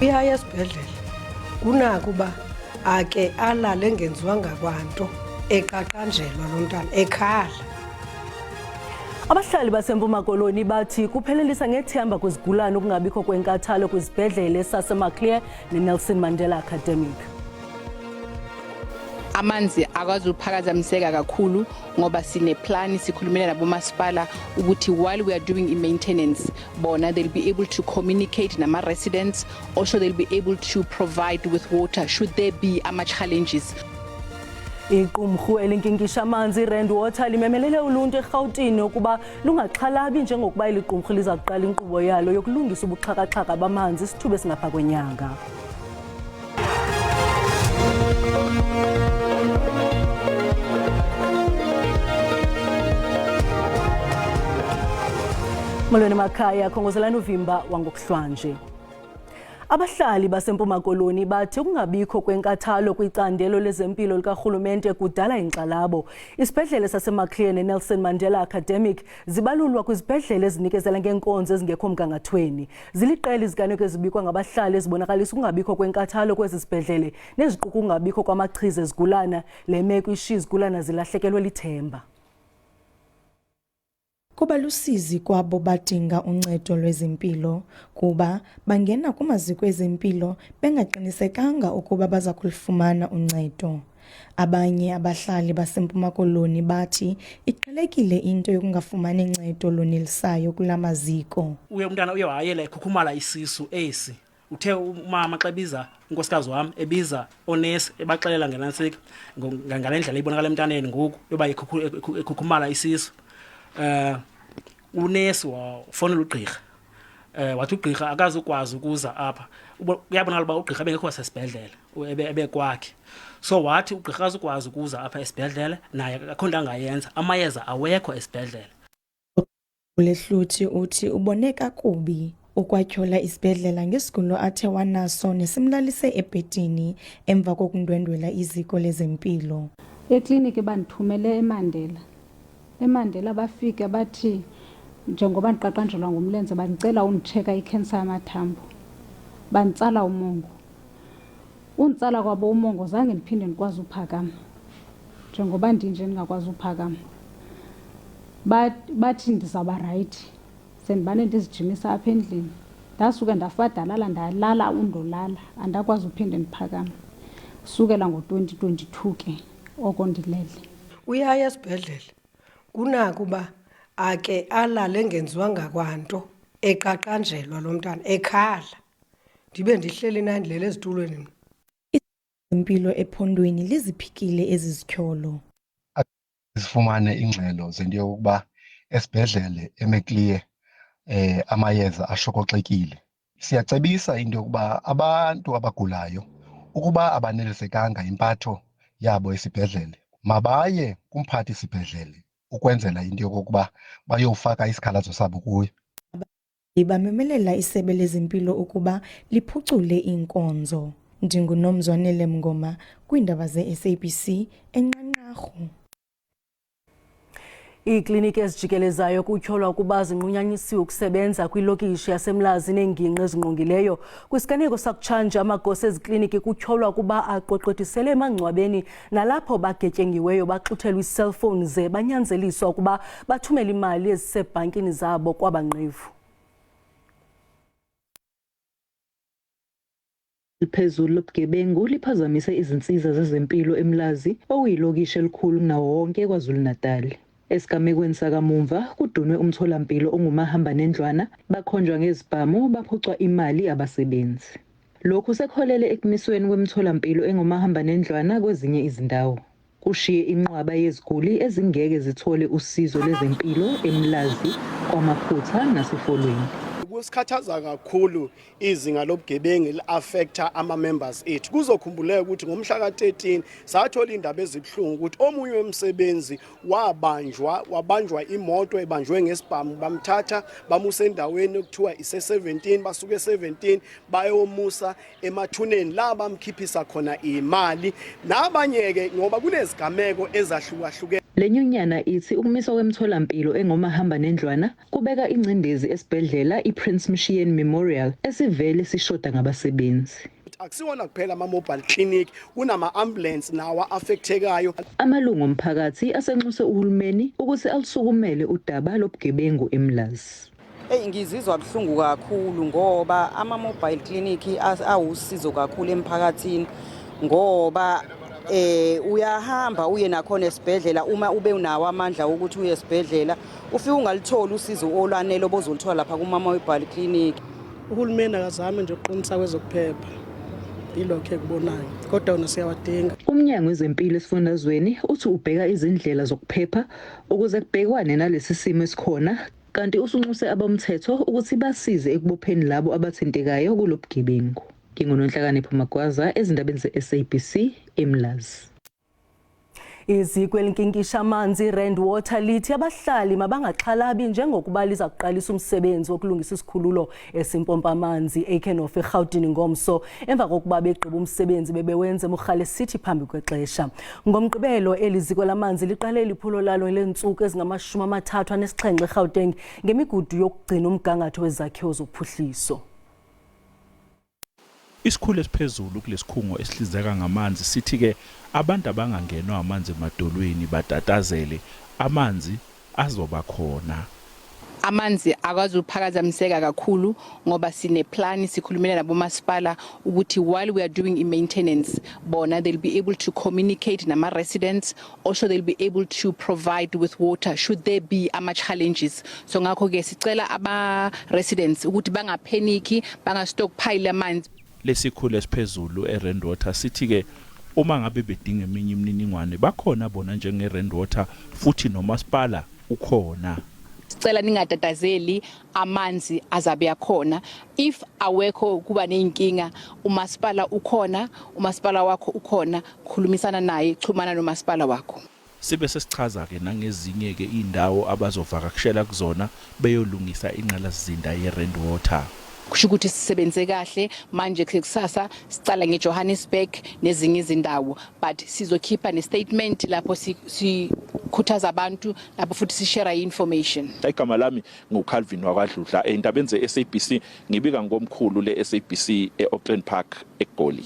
uyaya esibhedlele kunakuba ake alale engenziwanga kwanto eqaqanjelwa lo mntana ekhala. Abahlali baseMpuma Koloni bathi kuphelelisa ngethemba kwizigulane ukungabikho kwenkathalo kwizibhedlele saseMaclear neNelson Mandela Academic. Amanzi akwazi ukuphakazamiseka kakhulu ngoba sine plan sikhulumela nabomasipala ukuthi while we are doing maintenance bona they'll be able to communicate nama residents, also they'll be able to provide with water should there be ama challenges. Iqumrhu elinkinkisha amanzi Rand Water limemelele uluntu eGauteng ukuba lungaxhalabi njengokuba iliqumrhu liza kuqala inkqubo yalo yokulungisa ubuxhaka-xhaka bamanzi isithuba singapha kwenyanga. Molweni emakhaya, khongozelani uvimba wangokuhlwanje. Abahlali baseMpuma Koloni bathi ukungabikho kwenkathalo kwicandelo lezempilo likarhulumente kudala inkxalabo. Isibhedlele saseMaclear neNelson Mandela Academic zibalulwa kwizibhedlele ezinikezela ngeenkonzo ezingekho mgangathweni. Ziliqela iziganeko ezibikwa ngabahlali ezibonakalisa ukungabikho kwenkathalo kwezi zibhedlele neziquka ukungabikho kwamachiza ezigulana. Le meko ishiya izigulana zilahlekelwe lithemba. Kuba lusizi kwabo badinga uncedo lwezempilo kuba bangena kumaziko ezempilo bengaqinisekanga ukuba baza kulifumana uncedo. Abanye abahlali baseMpuma Koloni bathi iqhelekile into yokungafumani uncedo lonelisayo kula maziko. Umntana uye wayela ekhukhumala isisu esi. Uthe umama xa ebiza unkosikazi wami ebiza onesi ebaxelela ngenantsika ngale ndlela ibonakala emntaneni ngoku yoba ekhukhumala isisu. Unesi wafonela ugqirha. Wathi ugqirha akazukwazi ukuza apha. Uyabonakala uba ugqirha bengekho wasesibhedlele ebekwakhe. So wathi ugqirha akazukwazi ukuza apha esibhedlele naye akho nto angayenza. Amayeza awekho esibhedlele. Lehluthi uthi ubone kakubi ukwatyhola isibhedlela ngesigulo athe wanaso nesimlalise ebhedini emva kokundwendwela iziko lezempilo. Ekliniki bandithumele eMandela bafike bathi njengoba ndiqaqanjelwa ngumlenze bandicela unditsheka ikhensa yamathambo. Banditsala umongo. Untsala kwabo umongo zange ndiphinde ndikwazi uphakama. Njengoba ndinje ndingakwazi uphakama. Bathi ndizawuba right. Sendibane ndizijimisa apha endlini. Ndasuke ndafadalala ndalala undolala andakwazi uphinde ndiphakama. Sukela ngo-2022 ke oko ndilele. Uyaya esibhedlele kunakuba ake alale engenziwanga kwanto eqaqanjelwa lo mntana ekhala. Ndibe ndihleli nandilele ezitulweni. Impilo ephondweni liziphikile ezizityholo. Sifumane ingxelo zento yokuba esibhedlele eMaclear amayeza ashokoxekile. Siyacebisa into yokuba abantu abagulayo ukuba abanelisekanga impatho yabo esibhedlele mabaye kumphathi sibhedlele ukwenzela into yokuba bayofaka isikhalazo sabo kuyo. Bamemelela isebe lezempilo ukuba liphucule inkonzo. NdinguNomzwanele Mngoma kwiindaba ze-SABC eNqanqarhu. Iikliniki ezijikelezayo kutyholwa ukuba zinqunyanyisiwe ukusebenza kwilokishi yaseMlazi neengingqi ezingqongileyo. Kwisiganeko sakutshanje amagosa ezikliniki kutyholwa ukuba aqoqothisele emangcwabeni nalapho bagetyengiweyo baxuthelwa iiselfowuni ze banyanzeliswa ukuba bathumele imali ezisebhankini zabo kwabanqevu. Phezulu lobugebengu liphazamise izinsiza zezempilo eMlazi okuyilokishi elikhulu kunawo wonke KwaZulu-Natal. Esigamekweni sakamumva kudunwe umtholampilo ongumahambanendlwana bakhonjwa ngezibhamu baphucwa imali abasebenzi. Lokhu sekholele ekumisweni kwemitholampilo engumahambanendlwana kwezinye izindawo. Kushiye inqwaba yeziguli ezingeke zithole usizo lwezempilo eMlazi, kwaMaphutha naseFolweni. Kusikhathaza kakhulu izinga lobugebengu li-affecta ama-members ethu. Kuzokhumbuleka ukuthi ngomhla ka-13 sathola indaba ezibhlungu ukuthi omunye wemsebenzi wabanjwa imoto ebanjwe ngesibhamu bamthatha bamusa endaweni okuthiwa ise-17 basuke e-17 bayomusa emathuneni la bamkhiphisa khona imali nabanye-ke ngoba kunezigameko ezahlukahlukene. Le nyunyana ithi ukumiswa kwemitholampilo engomahambanendlwana kubeka ingcindezi esibhedlela Prince Mshiyeni Memorial esivele sishoda ngabasebenzi. Akusiwona kuphela ama-mobile clinic, kunama-ambulance nawo affectekayo. Amalungu omphakathi asenxuse uhulumeni ukuthi alisukumele udaba lobugebengu eMlazi. Ngizizwa buhlungu kakhulu ngoba ama-mobile clinic awusizo kakhulu emphakathini ngoba uyahamba uye nakhona esibhedlela uma ube unawo amandla ukuthi uye esibhedlela ufike ungalitholi usizo olwanele obozolithola lapha kuma-mobile clinic. Uhulumeni akazame nje ukuqinisa kwezokuphepha. Ilokho ekubonayo kodwa wona siyawadinga. Umnyango wezempilo esifundazweni uthi ubheka izindlela zokuphepha ukuze kubhekwane nalesi simo esikhona kanti usunxuse abomthetho ukuthi basize ekubopheni labo abathintekayo kulobugebengu. Ngingononhlakanipho Magwaza ezindabeni ze-SABC eMlazi. Iziko elinkinkisha amanzi Rand Water lithi abahlali mabangaxhalabi njengokuba liza kuqalisa umsebenzi wokulungisa isikhululo esimpompa amanzi eKenof eGauteng ngomso emva kokuba begqiba umsebenzi bebewenze eMogale City phambi kwexesha. Ngomgqibelo eliziko lamanzi liqale liphulo lalo lentsuku ezingama-37 eGauteng ngemigudu yokugcina umgangatho wezakhiwo zophuhliso. Isikhulu esiphezulu kulesikhungo esihlizeka ngamanzi sithi ke abantu abangangenwa amanzi emadolweni batatazele amanzi azoba khona. Amanzi akwazi ukuphakazamiseka kakhulu ngoba sine plan sikhulumela nabomasipala ukuthi while we are doing maintenance bona they'll be able to communicate nama residents, also they'll be able to provide with water should there be ama challenges. So ngakho ke sicela aba residents ukuthi bangapheniki, bangastockpile amanzi. Lesikhulu esiphezulu eRand Water sithi ke uma ngabe bedinga eminye imininingwane bakhona bona njenge Rand Water futhi nomasipala ukhona. Sicela ningatatazeli amanzi azabe yakhona. If awekho kuba nenkinga umasipala ukhona, umasipala wakho ukhona, khulumisana naye, chumana nomasipala wakho. Sibe sesichaza ke nangezinye ke indawo abazovakashela kuzona beyolungisa inqalasizinda yeRand Water. Kusho ukuthi sisebenze kahle manje kusasa sicala ngeJohannesburg nezinye izindawo but sizokhipha nestatement lapho sikhuthaza abantu lapho futhi sishare information. Igama lami nguCalvin wakwaDludla endabeni zeSABC ngibika ngomkhulu leSABC eAuckland Park eGoli.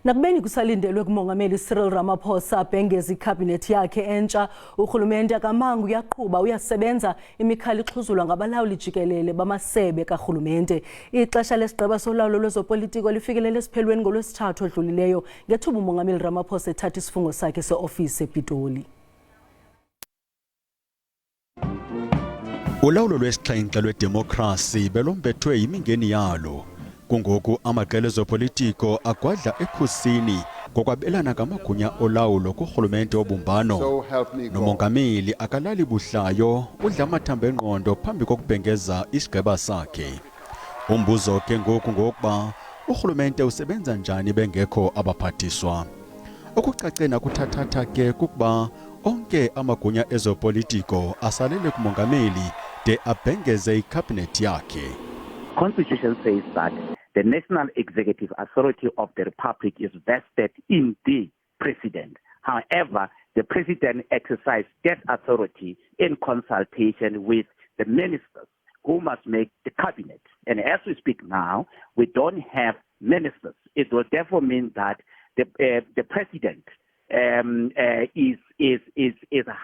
Nakubeni kusalindelwe kumongameli Cyril Ramaphosa abhengeza icabinet yakhe entsha, uhulumende kaMangu uyaqhuba uyasebenza imikhala ixhuzulwa ngabalawuli jikelele bamasebe kahulumende. Ixesha lesigaba solawulo lwezopolitiko lifikelele esiphelweni ngolwesithathu odlulileyo ngethuba umongameli Ramaphosa ethatha isifungo sakhe seofisi ePitoli. Ulawulo lwesixhenxe lwedemokhrasi belombethwe yimingeni yalo. Kungoku amaqela ezopolitiko agwadla ekhusini ngokwabelana ngamagunya olawulo kurhulumente obumbano. Nomongameli akalali buhlayo udla amathambo engqondo phambi kokubhengeza isigqeba sakhe. Umbuzo ke ngoku ngokuba urhulumente usebenza njani bengekho abaphathiswa. Okucacena kuthathatha ke kukuba onke amagunya ezopolitiko asalele kumongameli de abhengeze icabinet yakhe. Constitution says that the national executive authority of the republic is vested in the president. However, the president exercises that authority in consultation with the ministers who must make the cabinet. And as we speak now, we don't have ministers. It will therefore mean that the president is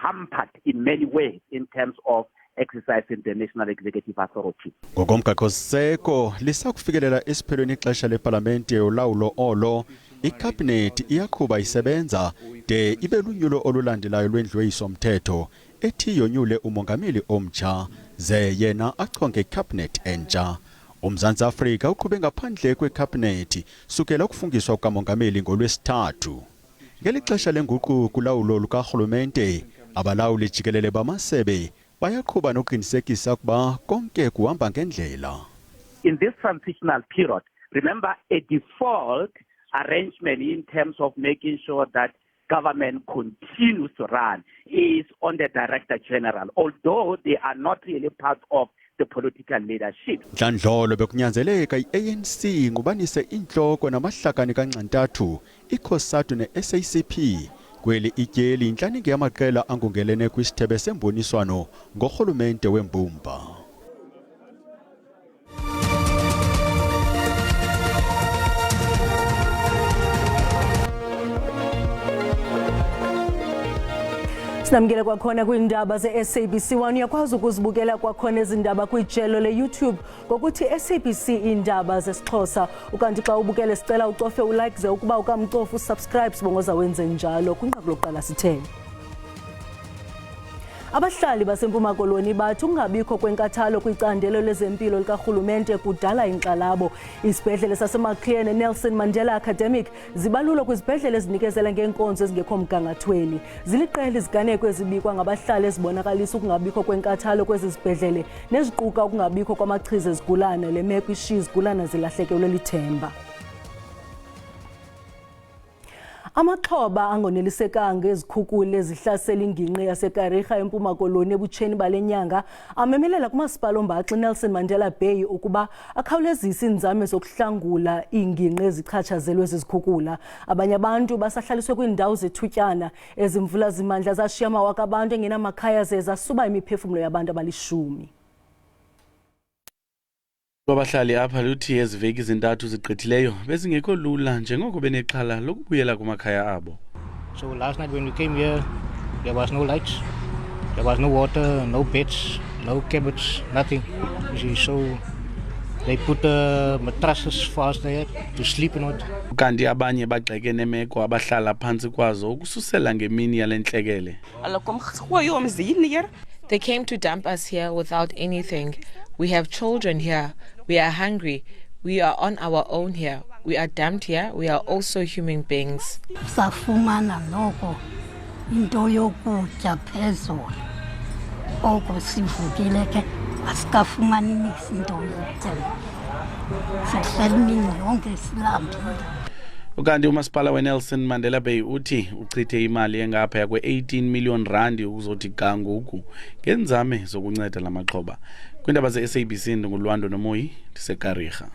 hampered in many ways in terms of exercising the national executive authority. Ngokomgaqo-siseko lisakufikelela esiphelweni ixesha leParlamente yolawulo olo, icabinet iyaqhuba isebenza de ibe lunyulo olulandelayo lwendlu-eyisomthetho ethi yonyule umongameli omtsha ze yena achonge icabinet entsha. UMzantsi Afrika uqhube ngaphandle kwecabinet sukela ukufungiswa kukamongameli ngolwesithathu. Ngeli xesha lenguqu kulawulo lukarhulumente, abalawuli jikelele bamasebe bayaqhuba nokuqinisekisa ukuba konke kuhamba ngendlela. In this transitional period, remember a default arrangement in terms of making sure that government continues to run is on the Director General, although they are not really part of the political leadership. Ndlandlolo bekunyanzeleka iANC ngubanise inhloko namahlakani kaNxantathu, iCOSATU neSACP. Kweli ityeli inhlaninge yamaqela angungelene kwisithebe semboniswano ngorhulumente wembumba. Sinamkele kwakhona kwiindaba ze-SABC1 uyakwazi ukuzibukela kwakhona ezindaba kwijelo le-YouTube ngokuthi SABC iindaba zesiXhosa. Ukanti xa ubukele sicela ucofe ulike ze ukuba ukamcofa usubscribe sibongoza wenze njalo kwinqaku lokuqala sithele. Abahlali baseMpuma Koloni bathi ungabikho kwenkathalo kwicandelo lezempilo likarhulumente kudala inkxalabo. Isibhedlele saseMaclear neNelson Mandela Academic zibalulwa kwizibhedlele ezinikezela ngeenkonzo ezingekho mgangathweni. Ziliqela iziganeko ezibikwa ngabahlali ezibonakalisa ukungabikho kwenkathalo kwezi zibhedlele neziquka ukungabikho kwamachiza ezigulana. Le meko ishiya izigulana zilahlekelwe lithemba. Amaxhoba angonelisekanga ezikhukule ezihlasela ingingqi yaseKarika eMpuma Koloni ebutsheni balenyanga amemelela kumasipala ombaxa Nelson Mandela Bay ukuba akhawulezise iinzame zokuhlangula iingingqi ezichatshazelwe zizikhukula. Abanye abantu basahlaliswe kwiindawo zethutyana. Ezimvula zimandla zashiya amawaka abantu engenamakhaya zasuba imiphefumlo yabantu abalishumi. Abahlali apha luthi eziveki ezintathu zigqithileyo bezingekho lula njengoko benexhala lokubuyela kumakhaya abo. So last night when we came here, there was no lights, there was no water, no beds, no cabins, nothing. So they put mattresses for us there to sleep in it. Kanti abanye bagxeke nemeko abahlala phantsi kwazo ukususela ngemini yalentlekele. They came to dump us here without anything. We have children here. We are hungry. We are on our own here. We are dumped here. We are also human beings. Safumana noko into yokutya phezulu. Oko sivukile ke asikafumani niks into yokutya. Sihlelini yonke silambile. Ukanti umasipala weNelson Mandela Bay uthi uchithe imali engapha kwe-18 million rand ukuzothi ga ngoku ngenzame zokunceda lamaxhoba. Kwindaba ze-SABC ndingulwando nomoyi ndiseKarika.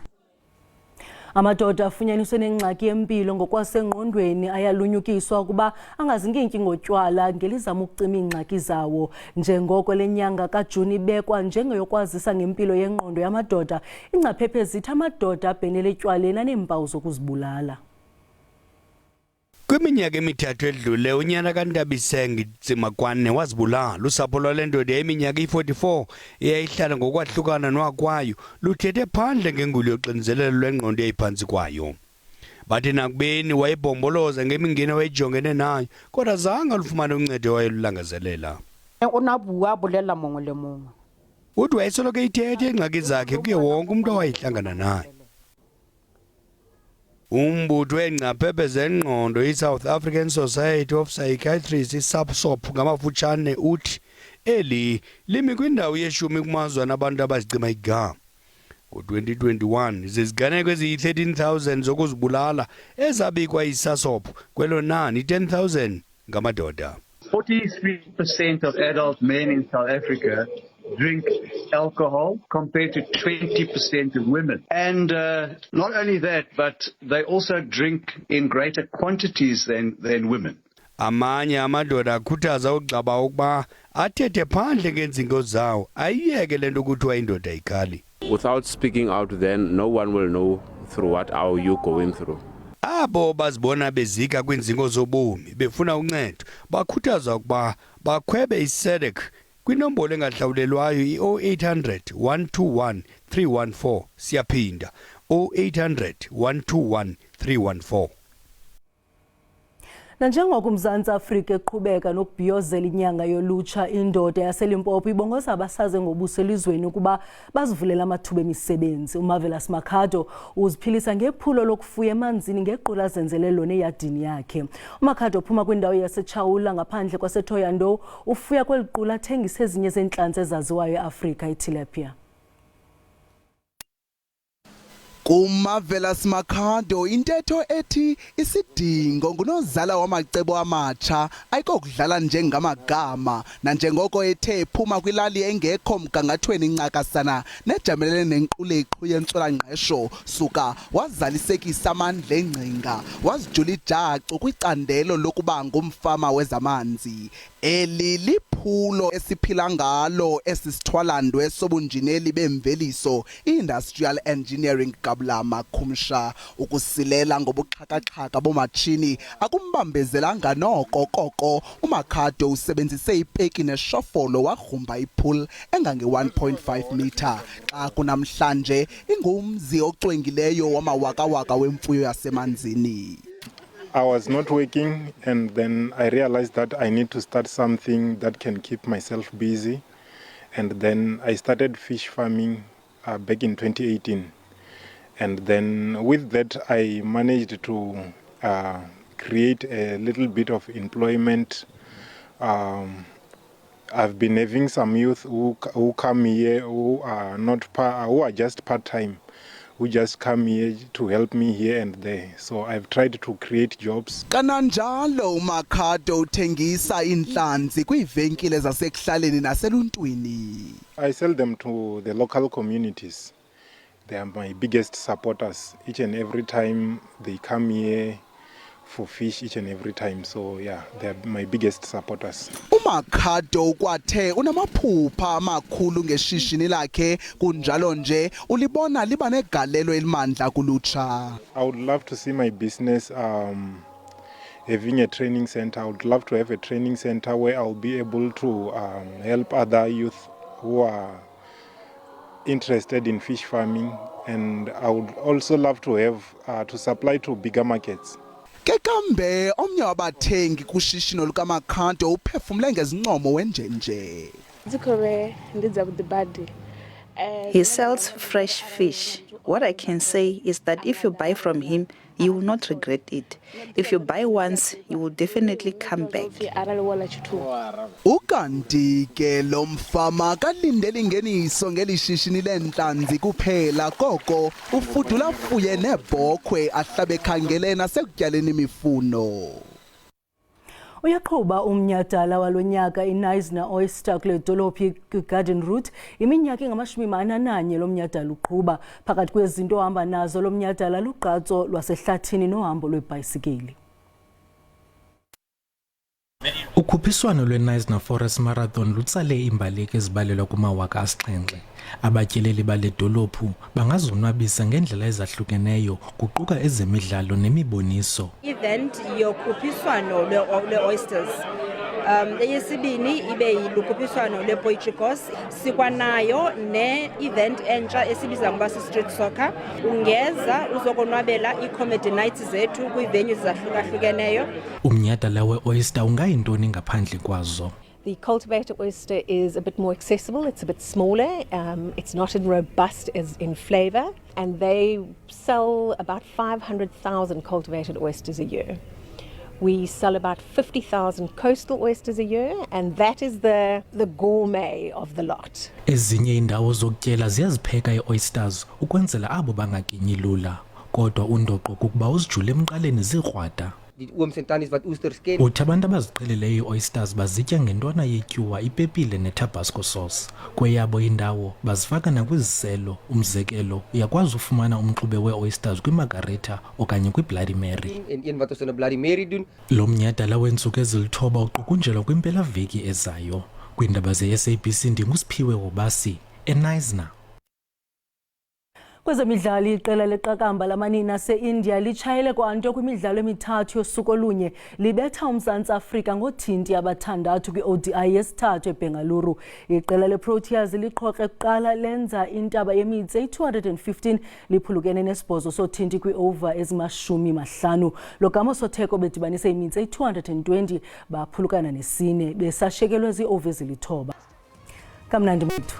Amadoda afunyaniswe nengxaki yempilo ngokwasengqondweni ayalunyukiswa ukuba angazinkinki ngotywala ngelizama ukucima iingxaki zawo. Njengoko lenyanga kaJuni ibekwa njengeyokwazisa ngempilo yengqondo yamadoda, ingcaphephe zithi amadoda abhenele etywaleni aneempawu zokuzibulala. Kwiminyaka emithathu edlule unyana kaNtabiseng Tsimakwane wazibulala. Usapho lwale ndoda yeminyaka i-44 eyayihlala ngokwahlukana nowakwayo luthethe phandle ngengulo yoxinzelelo lwengqondo eyayiphantsi kwayo. Bathi nakubeni wayebhomboloza ngemingeni wayejongene nayo kodwa zange alufumane uncedo wayelulangazelela. Uthi wayesoloko ithethe ingxaki zakhe kuye wonke umuntu owayehlangana naye. Umbutho wengcaphephe zengqondo i-South African Society of Psychiatrists i-SAPSOP ngamafutshane uthi eli limi kwindawo yeshumi kumazwana abantu abazicima igama. Ngo-2021 ziziganeko eziyi-13,000 zokuzibulala ezabikwa yi-SAPSOP kwelo nani 10,000 ngamadoda. 43% of adult men in South Africa drink alcohol compared to 20% of women. And not only that, but they also drink in greater quantities than women. Amanye amadoda akhuthaza ugxaba ukuba athethe phandle ngezinto zawo ayiyeke lento kuthiwa indoda ikhali. Without speaking out then no one will know through what are you going through. Abo bazibona bezika kwinzingo zobomi befuna uncedo bakhuthaza ukuba bakhwebe iSEDEC kwinombolo engahlawulelwayo i-0800 121 314 siyaphinda 0800 121 314. Nanjengoko uMzantsi Afrika eqhubeka nokubhiyozela inyanga yolutsha, indoda yaseLimpopo ibongoza abasaze ngobuso elizweni ukuba bazivulela amathuba emisebenzi. uMarvelous Makhado uziphilisa ngephulo lokufuya emanzini ngequla azenzele lona eyadini yakhe. uMakhado uphuma kwindawo yaseChawula ngaphandle kwaseThoyandou, ufuya kweli qula athengisa ezinye zeentlanzi ezaziwayo eAfrika, itilapia. KuMarvelous Makhado intetho ethi isidingo ngunozala wamacebo amatsha ayikokudlala njengamagama nanjengoko ethe ephuma kwilali engekho mgangathweni incakasana nejamelene nenquleqhu yentswelangqesho suka wazalisekisa amandla engcinga wazijula ijacu kwicandelo lokuba ngumfama wezamanzi. Eli iphulo esiphila ngalo esisithwalandwe sobunjineli bemveliso industrial engineering Kabulama Khumsha ukusilela ngobuxhakaxhaka bomatshini akumbambezelanga noko koko uMakhado usebenzise ipeki neshofolo wagrumba ipool engange 1.5 meter xa kunamhlanje ingumzi ocwengileyo wamawakawaka wemfuyo yasemanzini. I was not working, and then I realized that I need to start something that can keep myself busy. And then I started fish farming back in 2018. And then with that, I managed to create a little bit of employment. I've been having some youth who come here who are just part-time, who just come here to help me here and there. So I've tried to create jobs. Kananjalo uMakhado uthengisa inhlanzi kwiivenkile zasekuhlaleni naseluntwini. I sell them to the local communities. They are my biggest supporters. Each and every time they come here for fish each and every time. So yeah, they're my biggest supporters. uMakhado kwathe unamaphupha amakhulu ngeshishini lakhe kunjalo nje ulibona liba negalelo elimandla kulutsha. I would love to see my business having a training center. I would love to have a training center where I'll be able to help other youth who are interested in fish farming, and I would also love to have to supply to bigger markets. Kekambe omnye wabathengi kushishino lukaMakhado uphefumle ngezincomo wenjenje. He sells fresh fish. What I can say is that if you buy from him, you will not regret it. If you buy once, you will definitely come back. Ukanti ke lo mfama kalindele ingeniso ngelishishini lenhlanzi kuphela koko ufudula fuye nebhokhwe ahlabe khangele nasekutyaleni imifuno. Uyaqhuba umnyhadala walonyaka iNisna Oyster kule dolophu Garden Route iminyaka engama-41 lo mnyhadala uqhuba phakathi kwezinto ohamba nazo lo mnyhadala lugqatso lwasehlathini nohambo lwebhayisikili. Ukhuphiswano lweNisna Forest Marathon lutsale imbaleki ezibalelwa kuma-7,000. Abatyeleli bale dolophu bangazonwabisa ngendlela ezahlukeneyo kuquka ezemidlalo nemiboniso. Event yokhuphiswano lwe-oysters. Eyesibini ibe yilukhuphiswano lwe-Portuguese. Sikwanayo ne-event entsha esibiza ngoba si-street soccer. Ungeza uzokonwabela i-comedy nights zethu kwiivenues zahlukahlukeneyo. Umnyhadala we-oyster ungayintoni ngaphandle kwazo? The cultivated oyster is a bit more accessible, it's a bit smaller, it's not as robust as in flavour, and they sell about 500,000 cultivated oysters a year. We sell about 50,000 coastal oysters a year, and that is the gourmet of the lot. Ezinye indawo zokutyela ziyazipheka ii-oysters ukwenzela abo bangaginyi lula, kodwa undoqo kukuba uzijule emqaleni zikrwada. Uthi abantu abaziqhelileyo ii-oysters bazitya ngentwana yetyuwa, ipepile netabasco sauce. Kweyabo indawo bazifaka nakwiziselo. Umzekelo, uyakwazi ufumana umxube wee-oysters kwimargarita okanye kwi-Bloody Mary. Lo mnyhadala weentsuku ezilithoba uqukunjelwa kwimpelaveki ezayo. Kwiindaba ze-SABC ndinguSiphiwe Wobasi, eNisna. Kwezemidlalo iqela leqakamba lamanina ase-India litshayele kwanto kwimidlalo emithathu yosuku olunye libetha uMzantsi Afrika ngothinti abathandathu kwi-ODI yesithathu eBengaluru. Iqela leProteas liqhoke kuqala lenza intaba yemitse i-215 liphulukene nesibhozo sothinti kwi-over ezima-50. Logama Sotheko bedibanise imitse i-220 baphulukana nesine besashekelwe zii-over ezilithoba. Kamnandi mntu.